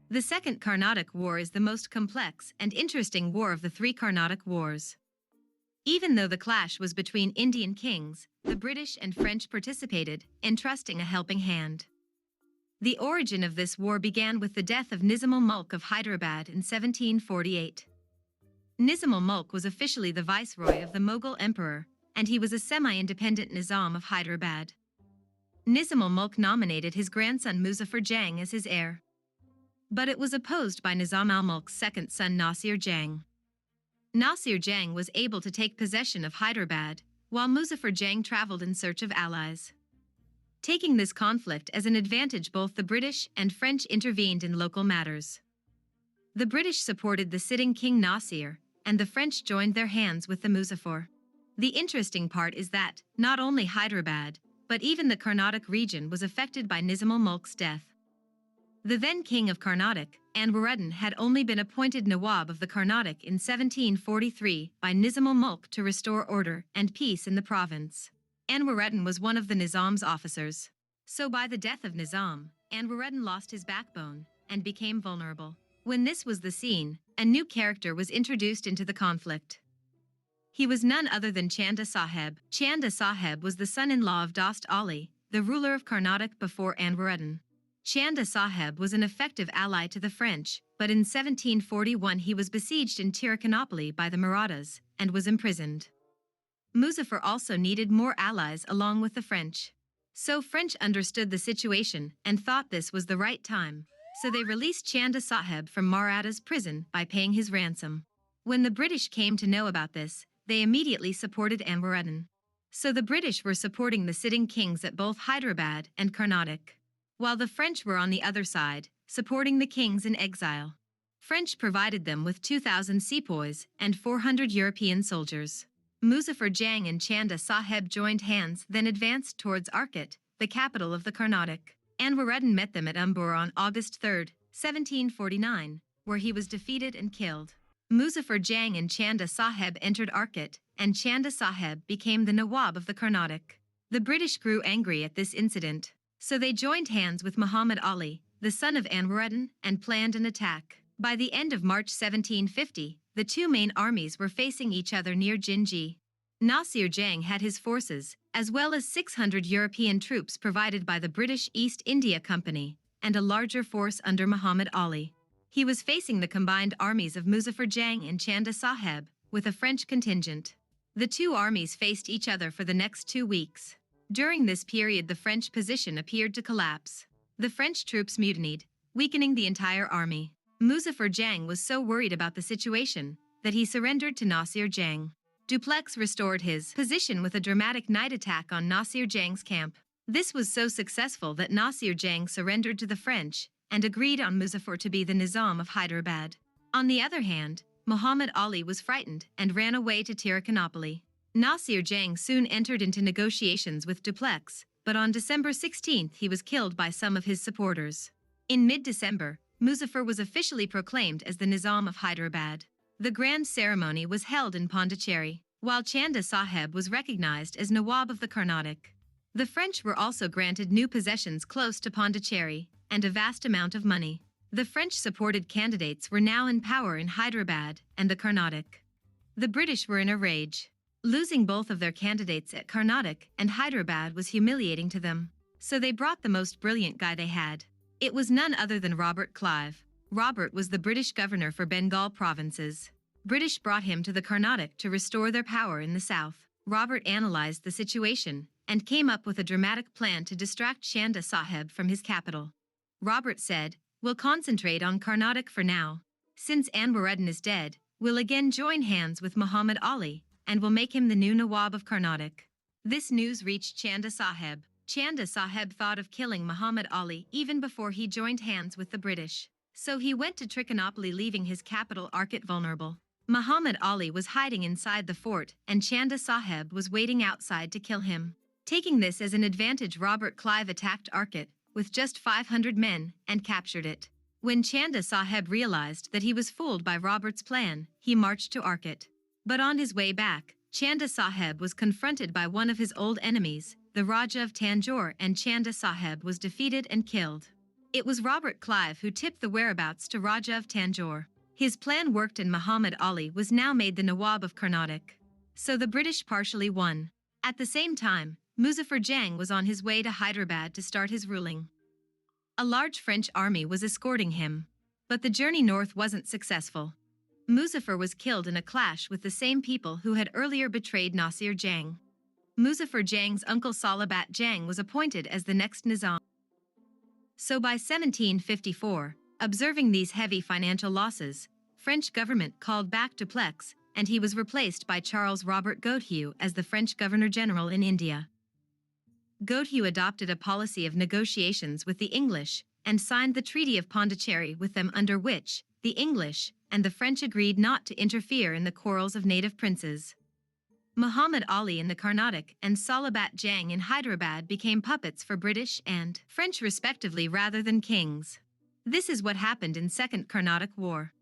The Second Carnatic War is the most complex and interesting war of the three Carnatic Wars. Even though the clash was between Indian kings, the British and French participated, entrusting a helping hand. The origin of this war began with the death of Nizam-ul-Mulk of Hyderabad in 1748. Nizam-ul-Mulk was officially the viceroy of the Mughal emperor, and he was a semi-independent Nizam of Hyderabad. Nizam-ul-Mulk nominated his grandson Muzaffar Jang as his heir. But it was opposed by Nizam-ul-Mulk's second son Nasir Jang. Nasir Jang was able to take possession of Hyderabad, while Muzaffar Jang traveled in search of allies. Taking this conflict as an advantage, both the British and French intervened in local matters. The British supported the sitting king Nasir, and the French joined their hands with the Muzaffar. The interesting part is that, not only Hyderabad, but even the Carnatic region was affected by Nizam-ul-Mulk's death. The then king of Carnatic, Anwaruddin, had only been appointed Nawab of the Carnatic in 1743 by Nizam-ul-Mulk to restore order and peace in the province. Anwaruddin was one of the Nizam's officers. So by the death of Nizam, Anwaruddin lost his backbone and became vulnerable. When this was the scene, a new character was introduced into the conflict. He was none other than Chanda Saheb. Chanda Saheb was the son-in-law of Dost Ali, the ruler of Carnatic before Anwaruddin. Chanda Saheb was an effective ally to the French, but in 1741 he was besieged in Tiruchirappalli by the Marathas and was imprisoned. Muzaffar also needed more allies along with the French. So French understood the situation and thought this was the right time, so they released Chanda Saheb from Maratha's prison by paying his ransom. When the British came to know about this, they immediately supported Anwaruddin. So the British were supporting the sitting kings at both Hyderabad and Carnatic, while the French were on the other side, supporting the kings in exile. French provided them with 2,000 sepoys and 400 European soldiers. Muzaffar Jang and Chanda Saheb joined hands, then advanced towards Arcot, the capital of the Carnatic. Anwaruddin met them at Umbur on August 3, 1749, where he was defeated and killed. Muzaffar Jang and Chanda Saheb entered Arcot, and Chanda Saheb became the Nawab of the Carnatic. The British grew angry at this incident, so they joined hands with Muhammad Ali, the son of Anwaruddin, and planned an attack. By the end of March 1750, the two main armies were facing each other near Jinji. Nasir Jang had his forces, as well as 600 European troops provided by the British East India Company, and a larger force under Muhammad Ali. He was facing the combined armies of Muzaffar Jang and Chanda Saheb, with a French contingent. The two armies faced each other for the next 2 weeks. During this period, the French position appeared to collapse. The French troops mutinied, weakening the entire army. Muzaffar Jang was so worried about the situation that he surrendered to Nasir Jang. Dupleix restored his position with a dramatic night attack on Nasir Jang's camp. This was so successful that Nasir Jang surrendered to the French and agreed on Muzaffar to be the Nizam of Hyderabad. On the other hand, Muhammad Ali was frightened and ran away to Tiruchirappalli. Nasir Jang soon entered into negotiations with Dupleix, but on December 16 he was killed by some of his supporters. In mid-December, Muzaffar was officially proclaimed as the Nizam of Hyderabad. The grand ceremony was held in Pondicherry, while Chanda Saheb was recognized as Nawab of the Carnatic. The French were also granted new possessions close to Pondicherry, and a vast amount of money. The French-supported candidates were now in power in Hyderabad and the Carnatic. The British were in a rage. Losing both of their candidates at Carnatic and Hyderabad was humiliating to them, so they brought the most brilliant guy they had. It was none other than Robert Clive. Robert was the British governor for Bengal provinces. British brought him to the Carnatic to restore their power in the south. Robert analyzed the situation and came up with a dramatic plan to distract Chanda Saheb from his capital. Robert said, "We'll concentrate on Carnatic for now. Since Anwaruddin is dead, we'll again join hands with Muhammad Ali, and will make him the new Nawab of Carnatic." This news reached Chanda Saheb. Chanda Saheb thought of killing Muhammad Ali even before he joined hands with the British. So he went to Tiruchirappalli, leaving his capital Arcot vulnerable. Muhammad Ali was hiding inside the fort, and Chanda Saheb was waiting outside to kill him. Taking this as an advantage, Robert Clive attacked Arcot with just 500 men and captured it. When Chanda Saheb realized that he was fooled by Robert's plan, he marched to Arcot. But on his way back, Chanda Saheb was confronted by one of his old enemies, the Raja of Tanjore, and Chanda Saheb was defeated and killed. It was Robert Clive who tipped the whereabouts to Raja of Tanjore. His plan worked and Muhammad Ali was now made the Nawab of Carnatic. So the British partially won. At the same time, Muzaffar Jang was on his way to Hyderabad to start his ruling. A large French army was escorting him. But the journey north wasn't successful. Muzaffar was killed in a clash with the same people who had earlier betrayed Nasir Jang. Muzaffar Jang's uncle Salabat Jang was appointed as the next Nizam. So by 1754, observing these heavy financial losses, French government called back Dupleix, and he was replaced by Charles Robert Godeheu as the French Governor-General in India. Godeheu adopted a policy of negotiations with the English and signed the Treaty of Pondicherry with them, under which the English and the French agreed not to interfere in the quarrels of native princes. Muhammad Ali in the Carnatic and Salabat Jang in Hyderabad became puppets for British and French respectively rather than kings. This is what happened in Second Carnatic War.